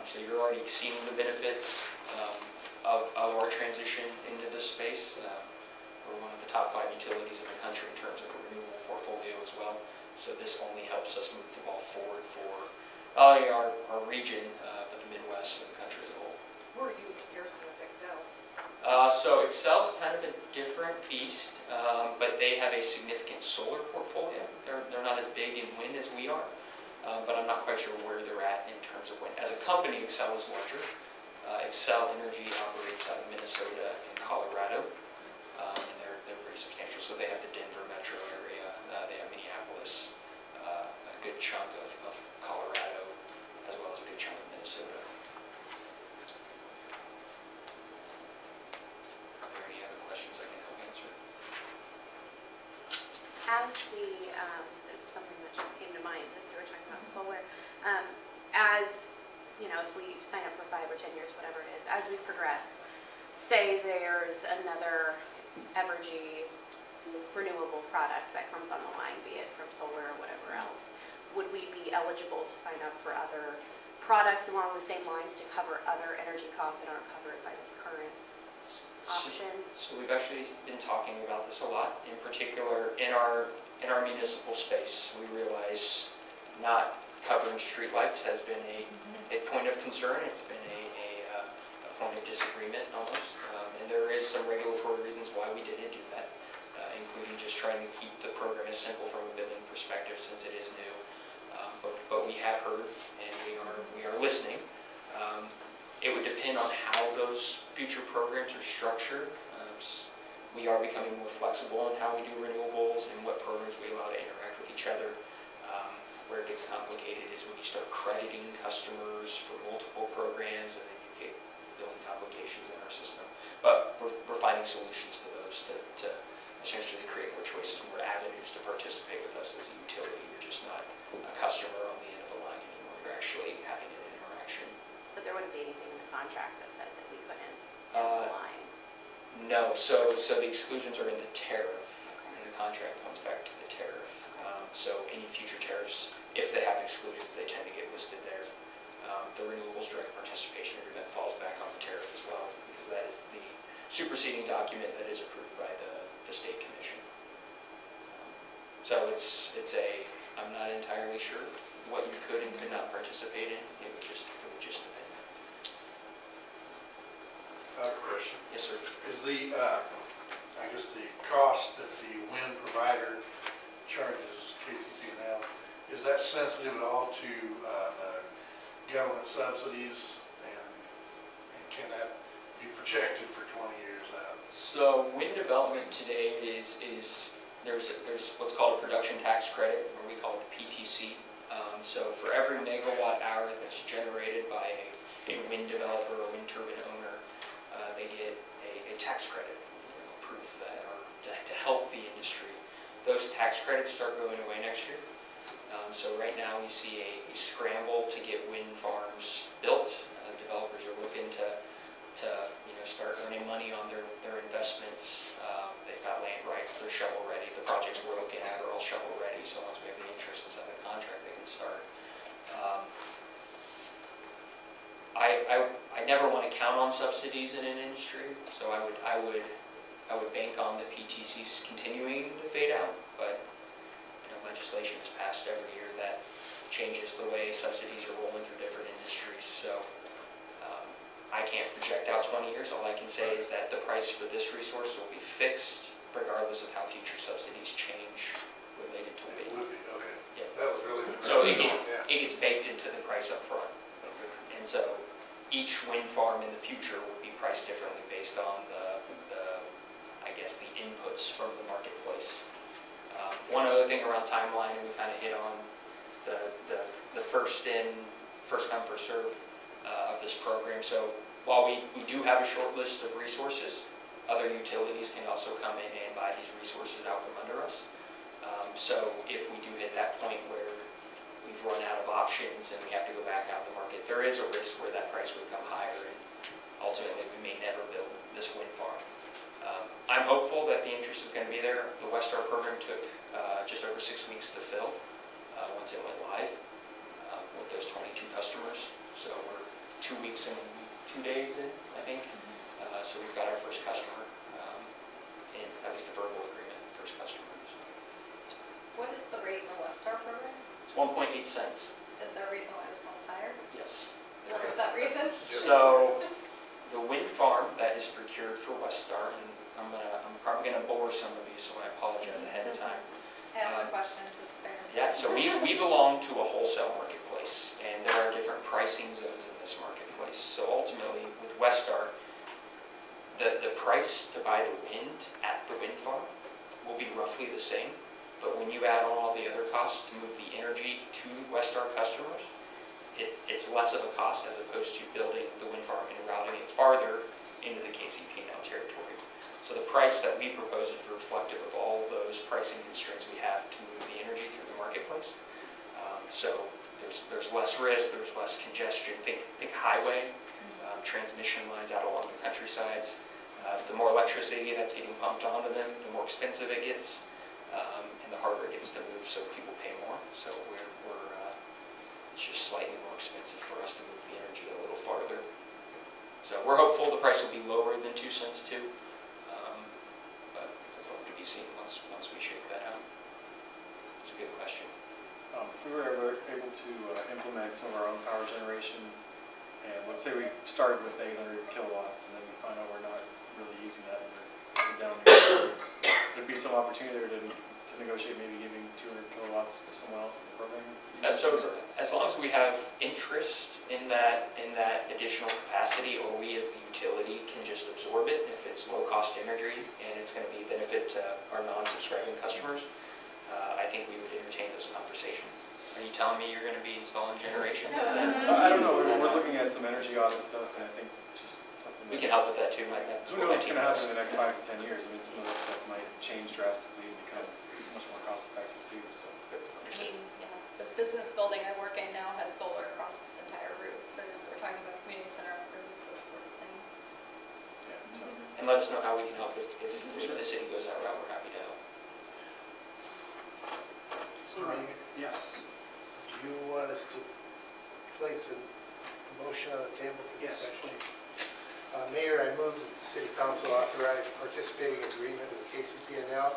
So you're already seeing the benefits of our transition into this space. We're one of the top 5 utilities in the country in terms of a renewable portfolio as well. So this only helps us move the ball forward for not only our region, but the Midwest and the country as a whole. Where are you in comparison with Excel? So Excel's kind of a different beast, but they have a significant solar portfolio. They're not as big in wind as we are, but I'm not quite sure where they're at in terms of wind. As a company, Excel is larger. Excel Energy operates out of Minnesota and Colorado, and they're pretty substantial. So they have the Denver metro area, they have Minneapolis, a good chunk of Colorado, as well as a good chunk of Minnesota. Are there any other questions I can help answer? As something that just came to mind as you were talking about solar, as if we sign up for 5 or 10 years, whatever it is, as we progress, say there's another Evergy renewable product that comes on the line, be it from solar or whatever else, would we be eligible to sign up for other products along the same lines to cover other energy costs that aren't covered by this current option? So we've actually been talking about this a lot, in particular in our municipal space. We realize not covering streetlights has been a point of concern. It's been a point of disagreement almost, and there is some regulatory reasons why we didn't do that, including just trying to keep the program as simple from a billing perspective since it is new. But we have heard, and we are listening. It would depend on how those future programs are structured. We are becoming more flexible in how we do renewables and what programs we allow to interact with each other. Where it gets complicated is when you start crediting customers for multiple programs, and then you get billing complications in our system. But we're finding solutions to those to essentially create more choices, more avenues to participate with us as a utility. You're just not a customer on the end of the line anymore. You're actually having an interaction. But there wouldn't be anything in the contract that said that we couldn't line? No, so the exclusions are in the tariff, and the contract comes back to the tariff. So any future tariffs, if they have exclusions, they tend to get listed there. The renewables direct participation agreement falls back on the tariff as well, because that is the superseding document that is approved by the state commission. So I'm not entirely sure what you could and could not participate in. It would just depend. I have a question. Yes, sir. Is I guess the cost that the wind provider charges KCP&L, is that sensitive at all to the government subsidies, and can that be projected for 20 years out? So wind development today is there's what's called a production tax credit, or we call it the PTC. So for every megawatt hour that's generated by a wind developer or wind turbine owner, they get a tax credit, proof that, or to help the industry. Those tax credits start going away next year. So right now we see a scramble to get wind farms built. Developers are looking to start earning money on their investments. They've got land rights, they're shovel ready. The projects we're looking at are all shovel ready, so once we have the interest inside the contract, they can start. I never want to count on subsidies in an industry, so I would bank on the PTCs continuing to fade out, but legislation is passed every year that changes the way subsidies are rolling through different industries. So I can't project out 20 years. All I can say is that the price for this resource will be fixed regardless of how future subsidies change related to wind. It would be, okay. Yeah. That was really good. So it gets baked into the price up front. Okay. And so each wind farm in the future will be priced differently based on the inputs from the marketplace. One other thing around timeline, we kind of hit on the first come, first serve of this program. So while we do have a short list of resources, other utilities can also come in and buy these resources out from under us. So if we do hit that point where we've run out of options and we have to go back out to market, there is a risk where that price would come higher, and ultimately we may never build this wind farm. I'm hopeful that the interest is going to be there. The Westar program took just over 6 weeks to fill once it went live with those 22 customers. So we're 2 weeks and 2 days in, I think. So we've got our first customer, in at least a verbal agreement, first customer. So. What is the rate in the Westar program? It's 1.8 cents. Is there a reason why this one's higher? Yes. What is that reason? So the wind farm that is procured for Westar, and I'm probably gonna bore some of you, so I apologize ahead of time. Ask the questions, it's fair. Yeah, so we belong to a wholesale marketplace, and there are different pricing zones in this marketplace. So ultimately, with Westar, the price to buy the wind at the wind farm will be roughly the same, but when you add on all the other costs to move the energy to Westar customers, it's less of a cost as opposed to building the wind farm and routing it farther into the KCP&L territory. So the price that we propose is reflective of all of those pricing constraints we have to move the energy through the marketplace. So there's less risk, there's less congestion. Think highway, transmission lines out along the countrysides. The more electricity that's getting pumped onto them, the more expensive it gets, and the harder it gets to move, so people pay more. So it's just slightly more expensive for us to move the energy a little farther. So we're hopeful the price will be lower than 2 cents too. It's left to be seen once we shake that out. It's a good question. If we were ever able to implement some of our own power generation, and let's say we started with 800 kilowatts, and then we find out we're not really using that, and we're down there, there'd be some opportunity there to negotiate maybe giving 200 kilowatts to someone else in the program? So as long as we have interest in that additional capacity, or we as the utility can just absorb it, if it's low-cost energy and it's going to be a benefit to our non-subscribing customers, I think we would entertain those conversations. Are you telling me you're going to be installing generation? I don't know. We're looking at some energy audit stuff, and I think just something. We can help with that too. Who knows what's going to happen in the next 5 to 10 years? I mean, some of that stuff might change drastically and become much more cost-effective too. So. The business building I work in now has solar across its entire roof, so if we're talking about community center upgrades, that sort of thing. Yeah, and let us know how we can help. If the city goes that route, we're happy to help. Yes. Do you want us to place a motion on the table for Yes, discussion? please. Mayor, I move that the city council authorize participating agreement with KCP&L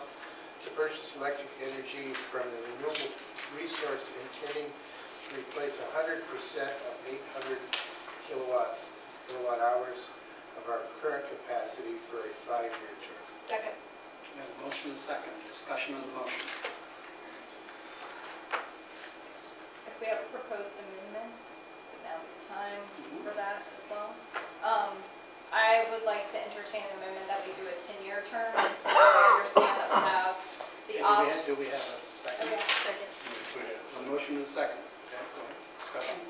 to purchase electric energy from the renewable resource intending to replace 100% of 800 kilowatt hours of our current capacity for a 5-year term. Second. We have a motion and a second. Discussion on the motion. If we have proposed amendments, would now be the time for that as well. I would like to entertain an amendment that we do a 10-year term, and so I understand that we have the option. Do we have a second? Okay, second. A motion and a second. Okay, go ahead. Discussion.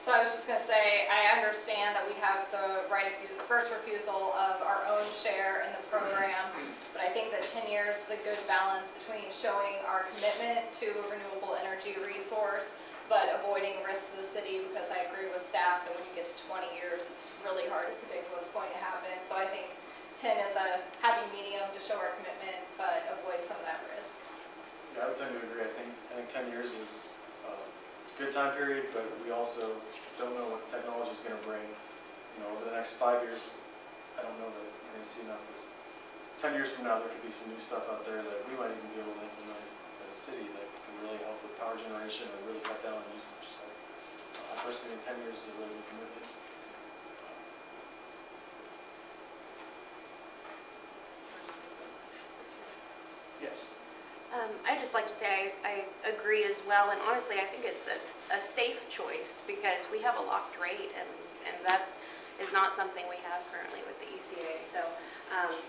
So I was just going to say, I understand that we have the right of the first refusal of our own share in the program, but I think that 10 years is a good balance between showing our commitment to a renewable energy resource, but avoiding risks to the city, because I agree with staff that when you get to 20 years, it's really hard to predict what's going to happen. So I think 10 is a happy medium to show our commitment, but avoid some of that risk. Yeah, I would tend to agree. I think 10 years is it's a good time period, but we also don't know what the technology is going to bring. Over the next 5 years, I don't know that we're going to see enough. 10 years from now, there could be some new stuff out there that we might even be able to implement as a city that can really help with power generation or really cut down on usage. So I personally think 10 years is a really good commitment. Yes. I'd just like to say I agree as well, and honestly, I think it's a safe choice because we have a locked rate, and that is not something we have currently with the ECA. So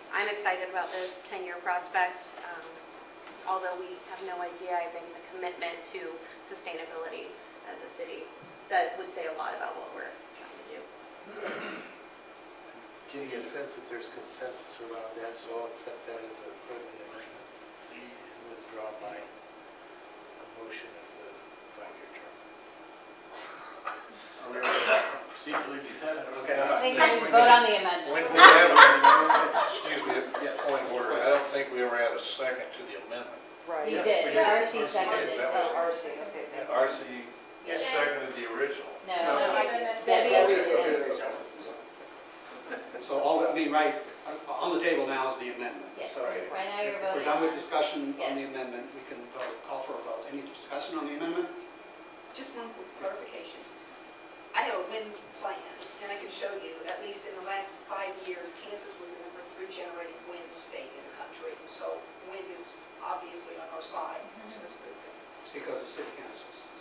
I'm excited about the 10-year prospect. Although we have no idea, I think the commitment to sustainability as a city would say a lot about what we're trying to do. Getting a sense that there's consensus around that, so I'll accept that as a friendly amendment and withdraw my motion of the 5-year term. Are we ready to procedurally do that? Okay. I think we should vote on the amendment. When we have, excuse me, Yes. point of order, I don't think we ever had a second to the amendment. Right. You Yes, did, we did. RC seconded. That was- Oh, RC, okay. thank you. RC seconded the original. No, Debbie Debbie did. did. So right, on the table now is the amendment. Yes, So right now you're if we're voting done with on- discussion on the Yes. amendment, we can call for a vote. Any discussion on the amendment? Just one quick clarification. I have a wind plan, and I can show you, at least in the last 5 years, Kansas was the number 3 generating wind state in the country. So wind is obviously on our side, so that's a good thing. It's because of city councils.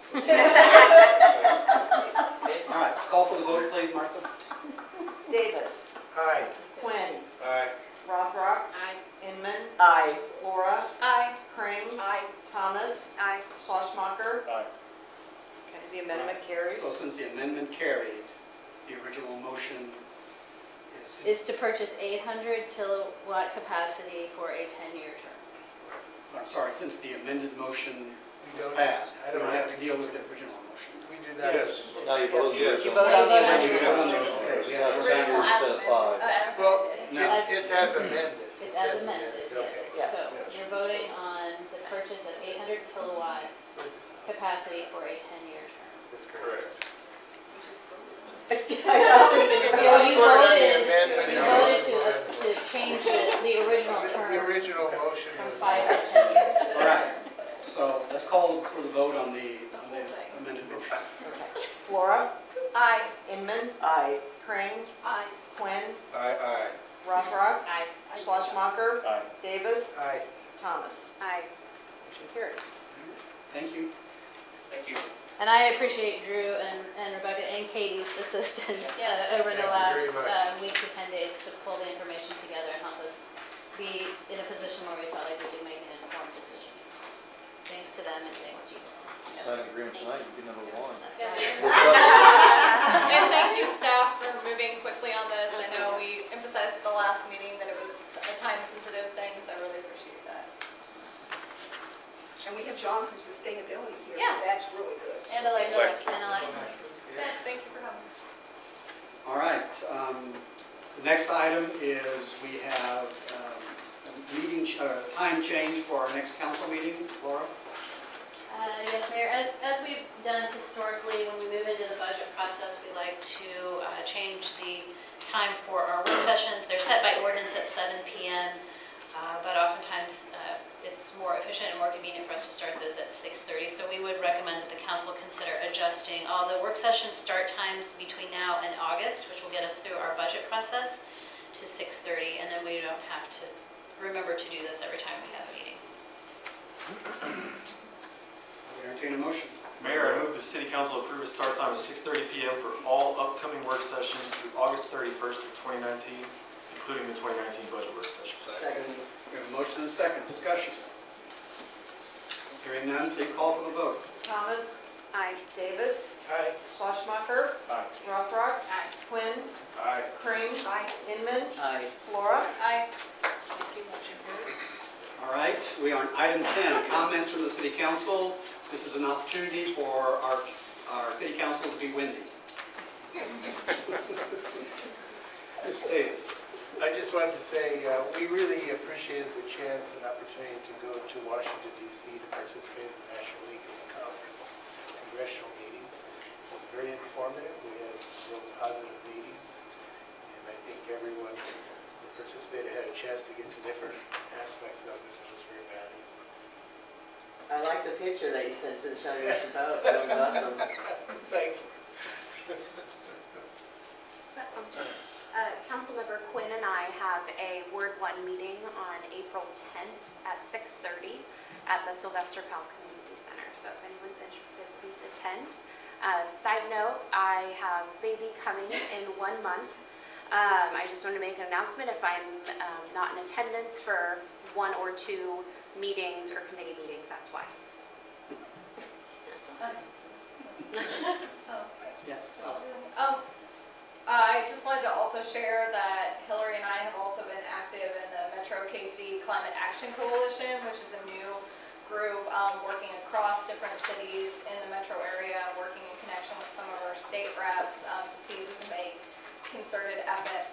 All right, call for the vote, please, Martha. Davis. Aye. Quinn. Aye. Rothrock. Aye. Inman. Aye. Laura. Aye. Crane. Aye. Thomas. Aye. Schlossmacher. Aye. Okay, the amendment carries. So since the amendment carried, the original motion is... Is to purchase 800 kilowatt capacity for a 10-year term. I'm sorry, since the amended motion We was don't- passed, I we don't don't have to deal with the original motion. We do not. Yes. Now you vote Yes. You vote on the Vote on amendment. Okay, we have The original as amended. Well, No. it's as amended. It's as amended, Okay. Yes. So you're voting on the purchase of 800 kilowatt capacity for a 10-year term. That's correct. We just voted. Well, you Vote on the voted, amendment. you voted to change the original The term original motion from was. 5 to 10 years. All right, so let's call for the vote on the amended motion. Flora. Aye. Inman. Aye. Crane. Aye. Quinn. Aye, aye. Rothrock. Aye. Schlossmacher. Aye. Davis. Aye. Thomas. Aye. Motion carries. Thank you. Thank you. And I appreciate Drew and Rebecca and Katie's assistance Yes. over the Thank you very last much. week to 10 days to pull the information together and help us be in a position where we felt like we could make an informed decision. Thanks to them and thanks to you. Sign an agreement tonight, you be number 1. That's Yeah. right. And thank you, staff, for moving quickly on this. I know we emphasized at the last meeting that it was a time-sensitive thing, so I really appreciate that. And we have John from Sustainability here, so Yes. that's really good. And Alexis. Alexis. Yes, thank you for coming. All right, The next item is we have a meeting, time change for our next council meeting. Laura? Yes, Mayor, as we've done historically, when we move into the budget process, we like to change the time for our work sessions. They're set by ordinance at 7 p.m., but oftentimes it's more efficient and more convenient for us to start those at 6:30. So we would recommend that the council consider adjusting all the work session start times between now and August, which will get us through our budget process, to 6:30, and then we don't have to remember to do this every time we have a meeting. Entertain a motion. Mayor, I move the city council approve a start time of 6:30 p.m. for all upcoming work sessions through August 31st of 2019, including the 2019 budget work session. Second. We have a motion and a second. Discussion. Hearing none, please call for the vote. Thomas. Aye. Davis. Aye. Schlesmacher. Aye. Rothrock. Aye. Quinn. Aye. Crane. Inman. Aye. Flora. Aye. All right, we are on item 10, comments from the city council. This is an opportunity for our city council to be windy. Mr. Davis. I just wanted to say, we really appreciated the chance and opportunity to go to Washington DC to participate in the National League Conference congressional meeting. It was very informative. We had some real positive meetings, and I think everyone that participated had a chance to get to different aspects of it. It was very valuable. I like the picture that you sent to the Shawnee Mission Post. That was awesome. Thank you. Councilmember Quinn and I have a Ward 1 meeting on April 10th at 6:30 at the Sylvester Powell Community Center. So if anyone's interested, please attend. Side note, I have baby coming in 1 month. I just want to make an announcement if I'm not in attendance for 1 or 2 meetings or committee meetings, that's why. That's all. Yes. I just wanted to also share that Hillary and I have also been active in the Metro KC Climate Action Coalition, which is a new group working across different cities in the metro area, working in connection with some of our state reps to see if we can make concerted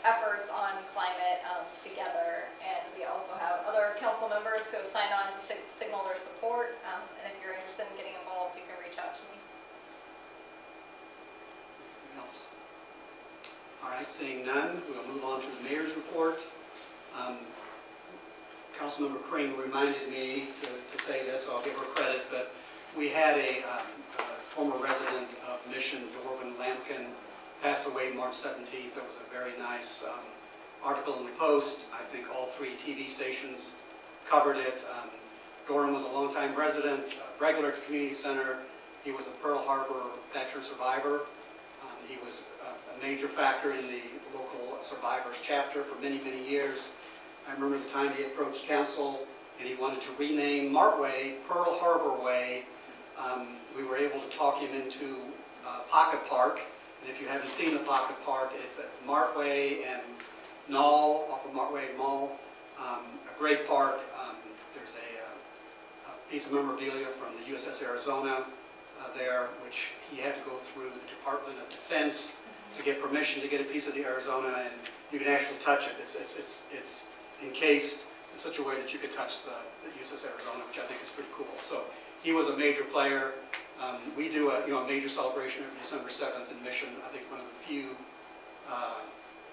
efforts on climate together. And we also have other council members who have signed on to signal their support. And if you're interested in getting involved, you can reach out to me. Anything else? All right, seeing none, we'll move on to the mayor's report. Councilmember Crane reminded me to say this, so I'll give her credit, but we had a former resident of Mission, Roeland Lampkin, passed away March 17th. It was a very nice article in the Post. I think all 3 TV stations covered it. Doran was a longtime resident, regular at the community center. He was a Pearl Harbor veteran survivor. He was a major factor in the local survivors chapter for many, many years. I remember the time he approached council and he wanted to rename Martway Pearl Harbor Way. We were able to talk him into Pocket Park. And if you haven't seen the Pocket Park, it's at Martway and Knoll, off of Martway Mall. A great park. There's a piece of memorabilia from the USS Arizona there, which he had to go through the Department of Defense to get permission to get a piece of the Arizona, and you can actually touch it. It's encased in such a way that you could touch the USS Arizona, which I think is pretty cool. So he was a major player. We do a major celebration every December 7th in Mission. I think one of the few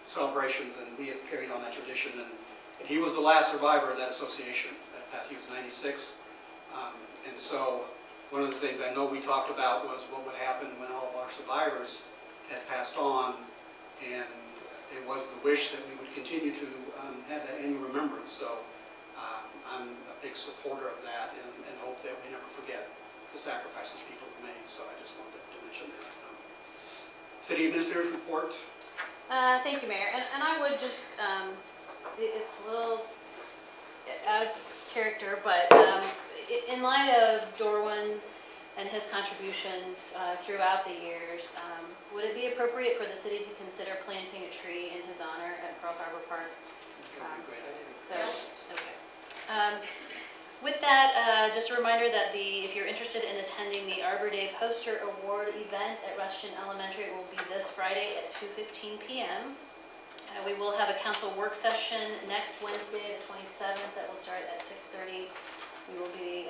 celebrations, and we have carried on that tradition. And he was the last survivor of that association. That path, he was 96, and so one of the things I know we talked about was what would happen when all of our survivors had passed on, and it was the wish that we would continue to have that annual remembrance. So I'm a big supporter of that and hope that we never forget the sacrifices people have made. So I just wanted to mention that. City Administrator's report. Thank you, Mayor. And I would just, it's a little out of character, but in light of Dorwin and his contributions throughout the years, would it be appropriate for the city to consider planting a tree in his honor at Pearl Harbor Park? That would be a great idea. So, okay. With that, just a reminder that if you're interested in attending the Arbor Day Poster Award event at Rushton Elementary, it will be this Friday at 2:15 p.m. We will have a council work session next Wednesday, the 27th, that will start at 6:30. We will be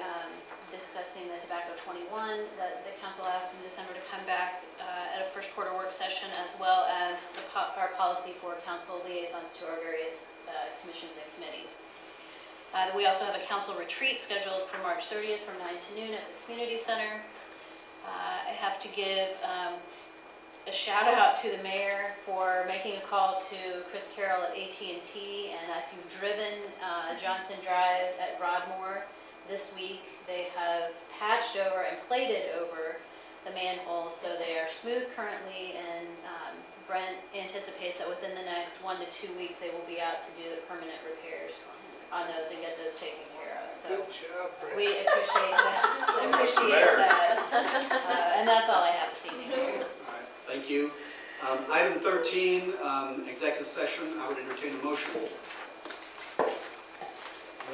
discussing the tobacco 21 that the council asked in December to come back at a first quarter work session, as well as our policy for council liaisons to our various commissions and committees. We also have a council retreat scheduled for March 30th from 9 to noon at the community center. I have to give a shout out to the mayor for making a call to Chris Carroll at AT&T, and if you've driven Johnson Drive at Broadmoor this week, they have patched over and plated over the manholes so they are smooth currently, and Brent anticipates that within the next 1 to 2 weeks they will be out to do the permanent repairs on those and get those taken care of. So Good job, Brett. we appreciate that. I appreciate that. And that's all I have this evening. All right, thank you. Item 13, executive session. I would entertain a motion.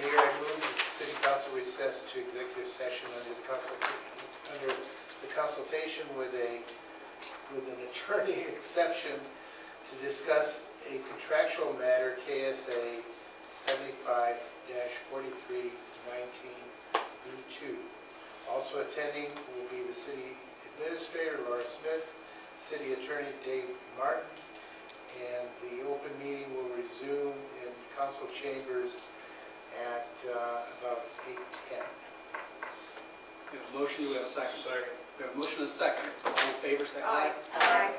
Mayor, I move that the city council recess to executive session under the consultation with an attorney exception to discuss a contractual matter, KSA 75-4319B2. Also attending will be the city administrator, Laura Smith, city attorney, Dave Martin, and the open meeting will resume in council chambers at about 8:10. We have a motion, do we have a second? Second. We have a motion and a second. All in favor, say aye. Aye. Aye.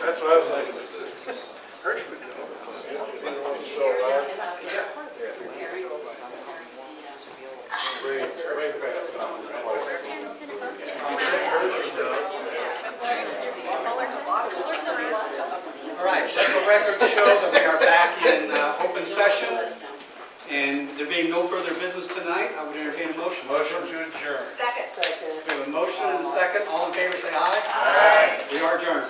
That's what I was thinking. Hirsch would go. Still alive? Way past. All right, let the record show that we are back in open session, and there being no further business tonight, I would entertain a motion. Motion to adjourn. Second. We have a motion and a second. All in favor, say aye. Aye. We are adjourned.